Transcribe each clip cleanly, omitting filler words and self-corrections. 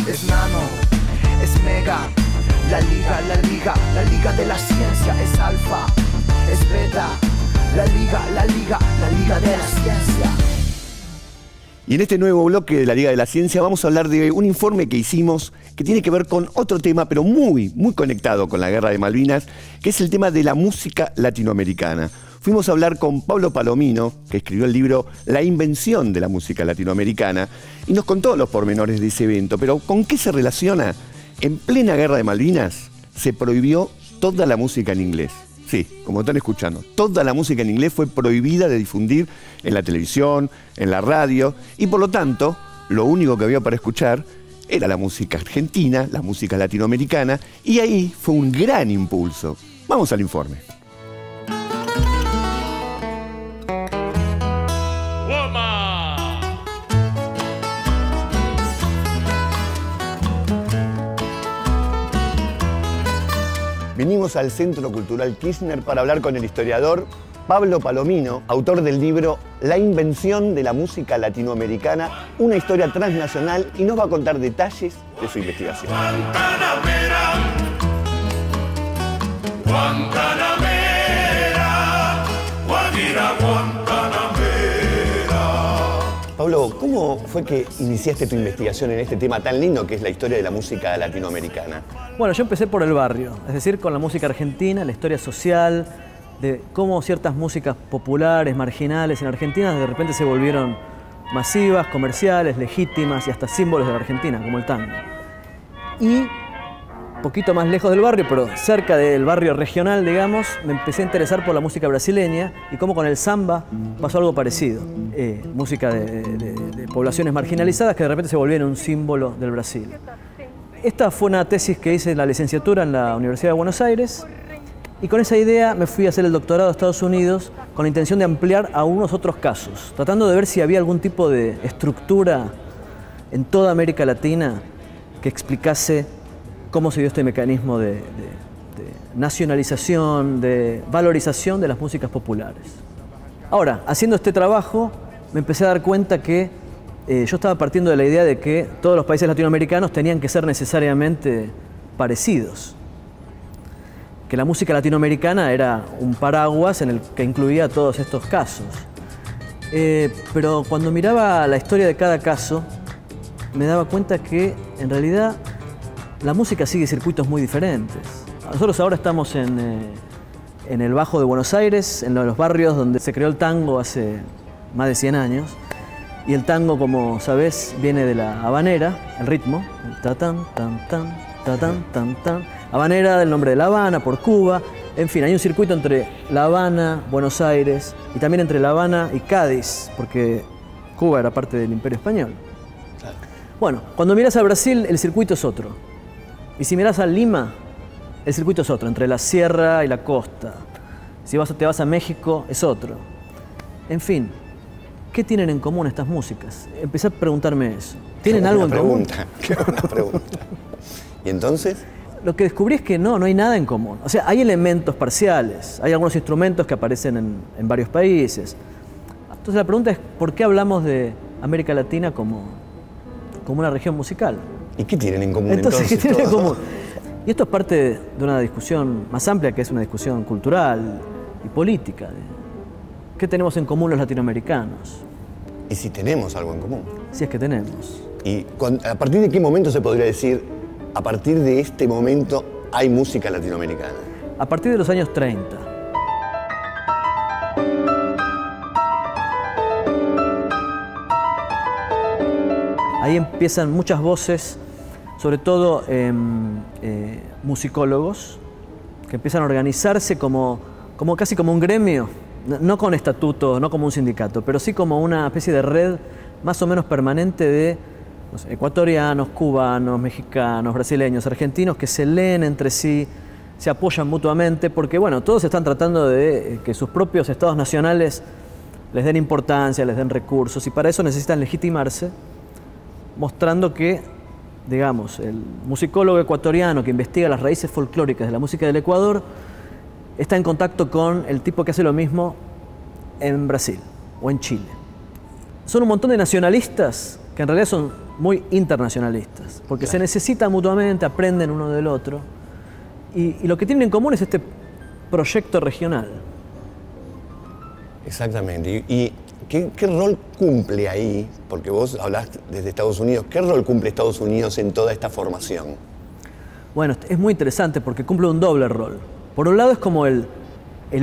es nano, es mega. La liga de la ciencia es alfa, es beta. La liga de la ciencia. Y en este nuevo bloque de la Liga de la Ciencia vamos a hablar de un informe que hicimos que tiene que ver con otro tema, pero muy conectado con la Guerra de Malvinas, que es el tema de la música latinoamericana. Fuimos a hablar con Pablo Palomino, que escribió el libro La invención de la música latinoamericana, y nos contó los pormenores de ese evento. Pero ¿con qué se relaciona? En plena Guerra de Malvinas se prohibió toda la música en inglés. Sí, como están escuchando, toda la música en inglés fue prohibida de difundir en la televisión, en la radio, y por lo tanto, lo único que había para escuchar era la música argentina, la música latinoamericana, y ahí fue un gran impulso. Vamos al informe. Venimos al Centro Cultural Kirchner para hablar con el historiador Pablo Palomino, autor del libro La invención de la música latinoamericana, una historia transnacional, y nos va a contar detalles de su investigación. Guantanamera, Guantanamera, Guajira, Guantanamera. Pablo, ¿cómo fue que iniciaste tu investigación en este tema tan lindo que es la historia de la música latinoamericana? Bueno, yo empecé por el barrio, es decir, con la música argentina, la historia social, de cómo ciertas músicas populares, marginales en Argentina de repente se volvieron masivas, comerciales, legítimas y hasta símbolos de la Argentina, como el tango. Y poquito más lejos del barrio, pero cerca del barrio regional, digamos, me empecé a interesar por la música brasileña y cómo con el samba pasó algo parecido. Música de poblaciones marginalizadas que de repente se volvieron un símbolo del Brasil. Esta fue una tesis que hice en la licenciatura en la Universidad de Buenos Aires y con esa idea me fui a hacer el doctorado a Estados Unidos con la intención de ampliar a unos otros casos, tratando de ver si había algún tipo de estructura en toda América Latina que explicase cómo se dio este mecanismo de nacionalización, de valorización de las músicas populares. Ahora, haciendo este trabajo, me empecé a dar cuenta que yo estaba partiendo de la idea de que todos los países latinoamericanos tenían que ser necesariamente parecidos. Que la música latinoamericana era un paraguas en el que incluía todos estos casos. Pero cuando miraba la historia de cada caso, me daba cuenta que en realidad la música sigue circuitos muy diferentes. Nosotros ahora estamos en el Bajo de Buenos Aires, en los barrios donde se creó el tango hace más de 100 años. Y el tango, como sabés, viene de la habanera, el ritmo, el ta-tan, tan, tan, ta-tan, tan, tan. Habanera del nombre de La Habana, por Cuba. En fin, hay un circuito entre La Habana, Buenos Aires, y también entre La Habana y Cádiz, porque Cuba era parte del Imperio Español. Claro. Bueno, cuando miras a Brasil, el circuito es otro. Y si miras a Lima, el circuito es otro, entre la sierra y la costa. Si te vas a México, es otro. En fin, ¿qué tienen en común estas músicas? Empecé a preguntarme eso. ¿Tienen algo en común? Qué buena pregunta. ¿Y entonces? Lo que descubrí es que no hay nada en común. O sea, hay elementos parciales, hay algunos instrumentos que aparecen en varios países. Entonces la pregunta es, ¿por qué hablamos de América Latina como una región musical? ¿Y qué tienen en común entonces? ¿Qué tienen en común? Y esto es parte de una discusión más amplia, que es una discusión cultural y política. ¿Qué tenemos en común los latinoamericanos? ¿Y si tenemos algo en común? Si es que tenemos. ¿Y a partir de qué momento se podría decir, a partir de este momento hay música latinoamericana? A partir de los años 30. Ahí empiezan muchas voces, sobre todo musicólogos, que empiezan a organizarse casi como un gremio, no con estatutos, no como un sindicato, pero sí como una especie de red más o menos permanente de ecuatorianos, cubanos, mexicanos, brasileños, argentinos, que se leen entre sí, se apoyan mutuamente, porque bueno, todos están tratando de que sus propios estados nacionales les den importancia, les den recursos, y para eso necesitan legitimarse, mostrando que, digamos, el musicólogo ecuatoriano que investiga las raíces folclóricas de la música del Ecuador está en contacto con el tipo que hace lo mismo en Brasil o en Chile. Son un montón de nacionalistas que en realidad son muy internacionalistas, porque se necesitan mutuamente, aprenden uno del otro, y lo que tienen en común es este proyecto regional. Exactamente. ¿Y qué rol cumple ahí? Porque vos hablás desde Estados Unidos. ¿Qué rol cumple Estados Unidos en toda esta formación? Bueno, es muy interesante porque cumple un doble rol. Por un lado es como el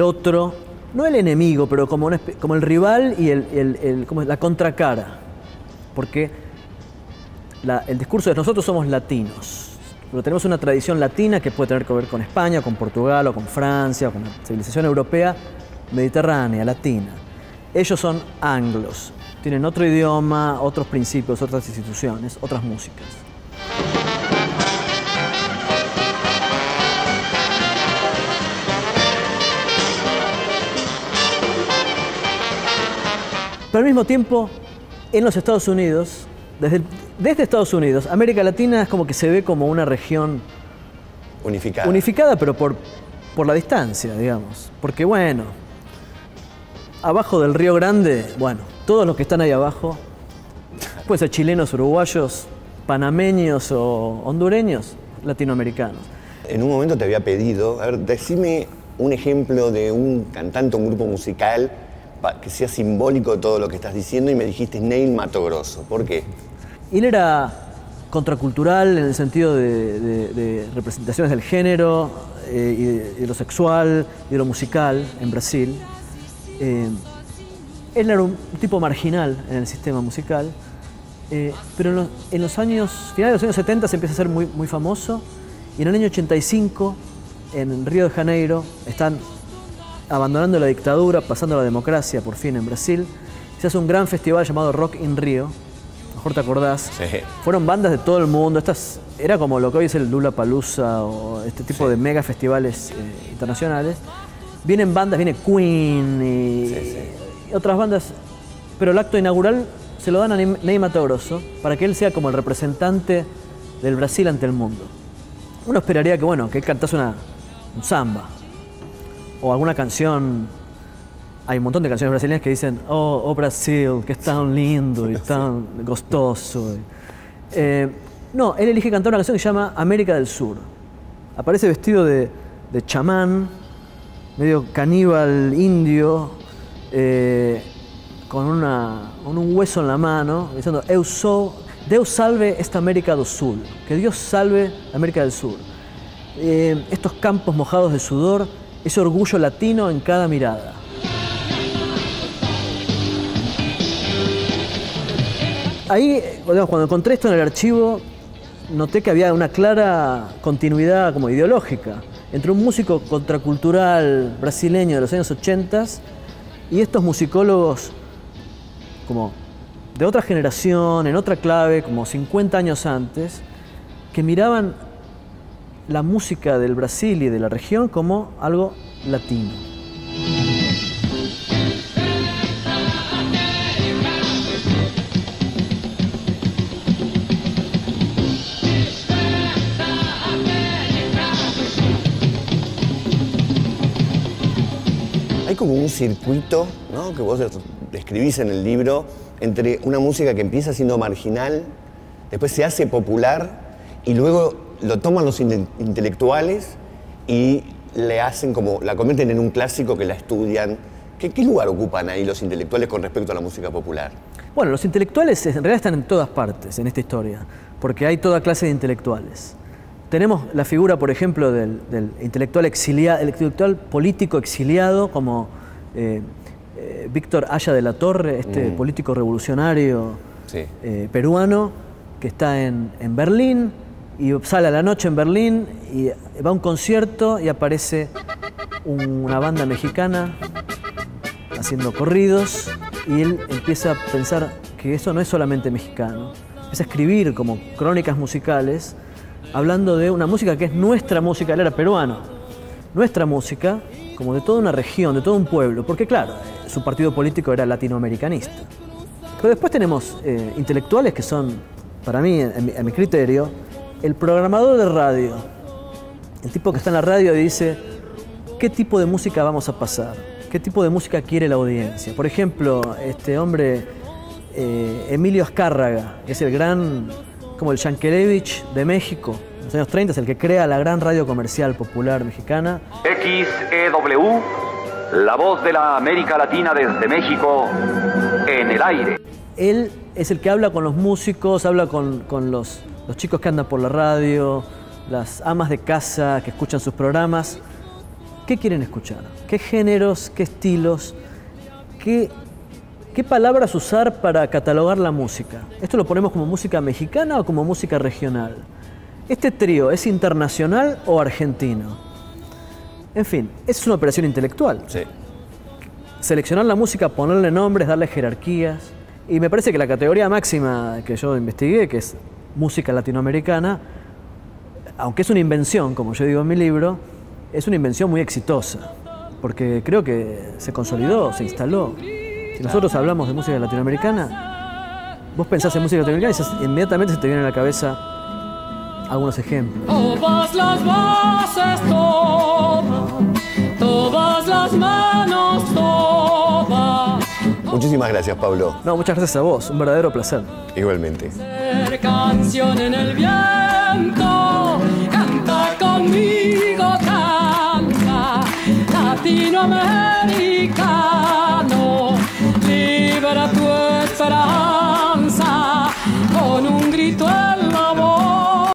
otro, no el enemigo, pero como el rival y como la contracara. Porque el discurso de nosotros somos latinos. Pero tenemos una tradición latina que puede tener que ver con España, con Portugal, o con Francia, o con la civilización europea, mediterránea, latina. Ellos son anglos, tienen otro idioma, otros principios, otras instituciones, otras músicas. Pero al mismo tiempo, en los Estados Unidos, desde Estados Unidos, América Latina es como que se ve como una región unificada, pero por la distancia, digamos. Porque bueno, abajo del Río Grande, bueno, todos los que están ahí abajo, pueden ser chilenos, uruguayos, panameños o hondureños, latinoamericanos. En un momento te había pedido, a ver, decime un ejemplo de un cantante o un grupo musical que sea simbólico de todo lo que estás diciendo, y me dijiste Neil Mato Grosso. ¿Por qué? Él era contracultural en el sentido de representaciones del género y de lo sexual y de lo musical en Brasil. Él era un tipo marginal en el sistema musical, pero en los años, finales de los años 70 se empieza a ser muy famoso, y en el año 85, en Río de Janeiro, están abandonando la dictadura, pasando a la democracia por fin en Brasil. Se hace un gran festival llamado Rock in Rio, mejor te acordás. Sí. Fueron bandas de todo el mundo. Era como lo que hoy es el Lollapalooza o este tipo de mega festivales internacionales. Vienen bandas, viene Queen y otras bandas, pero el acto inaugural se lo dan a Ney Matogrosso para que él sea como el representante del Brasil ante el mundo. Uno esperaría que, bueno, que él cantase un samba o alguna canción. Hay un montón de canciones brasileñas que dicen oh Brasil, que es tan lindo y tan gostoso. No, él elige cantar una canción que se llama América del Sur. Aparece vestido de chamán, medio caníbal indio, con un hueso en la mano, diciendo Deus salve esta América do Sul, que Dios salve América del Sur. Estos campos mojados de sudor, ese orgullo latino en cada mirada. Ahí, cuando encontré esto en el archivo, noté que había una clara continuidad como ideológica entre un músico contracultural brasileño de los años 80 y estos musicólogos como de otra generación, en otra clave, como 50 años antes, que miraban la música del Brasil y de la región como algo latino. Hay como un circuito, ¿no?, que vos describís en el libro, entre una música que empieza siendo marginal, después se hace popular y luego lo toman los intelectuales y la convierten en un clásico que la estudian. ¿Qué lugar ocupan ahí los intelectuales con respecto a la música popular? Bueno, los intelectuales en realidad están en todas partes en esta historia, porque hay toda clase de intelectuales. Tenemos la figura, por ejemplo, del intelectual exiliado, el intelectual político exiliado, como Víctor Aya de la Torre, político revolucionario peruano, que está en Berlín, y sale a la noche en Berlín y va a un concierto y aparece una banda mexicana haciendo corridos, y él empieza a pensar que eso no es solamente mexicano. Empieza a escribir como crónicas musicales, hablando de una música que es nuestra música. Él era peruano, nuestra música, como de toda una región, de todo un pueblo, porque claro, su partido político era latinoamericanista. Pero después tenemos intelectuales que son, para mí, a mi criterio, el programador de radio, el tipo que está en la radio y dice qué tipo de música vamos a pasar, qué tipo de música quiere la audiencia. Por ejemplo, este hombre Emilio Azcárraga, que es el gran, como el Yankelevich de México, en los años 30, es el que crea la gran radio comercial popular mexicana. XEW, la voz de la América Latina desde México, en el aire. Él es el que habla con los músicos, habla con los chicos que andan por la radio, las amas de casa que escuchan sus programas. ¿Qué quieren escuchar? ¿Qué géneros, qué estilos, qué palabras usar para catalogar la música? ¿Esto lo ponemos como música mexicana o como música regional? ¿Este trío es internacional o argentino? En fin, es una operación intelectual. Sí. Seleccionar la música, ponerle nombres, darle jerarquías. Y me parece que la categoría máxima que yo investigué, que es música latinoamericana, aunque es una invención, como yo digo en mi libro, es una invención muy exitosa, porque creo que se consolidó, se instaló. Si nosotros hablamos de música latinoamericana, vos pensás en música latinoamericana y inmediatamente se te vienen a la cabeza algunos ejemplos. Todas las voces, todas las manos, todas. Muchísimas gracias, Pablo. No, muchas gracias a vos, un verdadero placer. Igualmente. Ser canción en el viaje.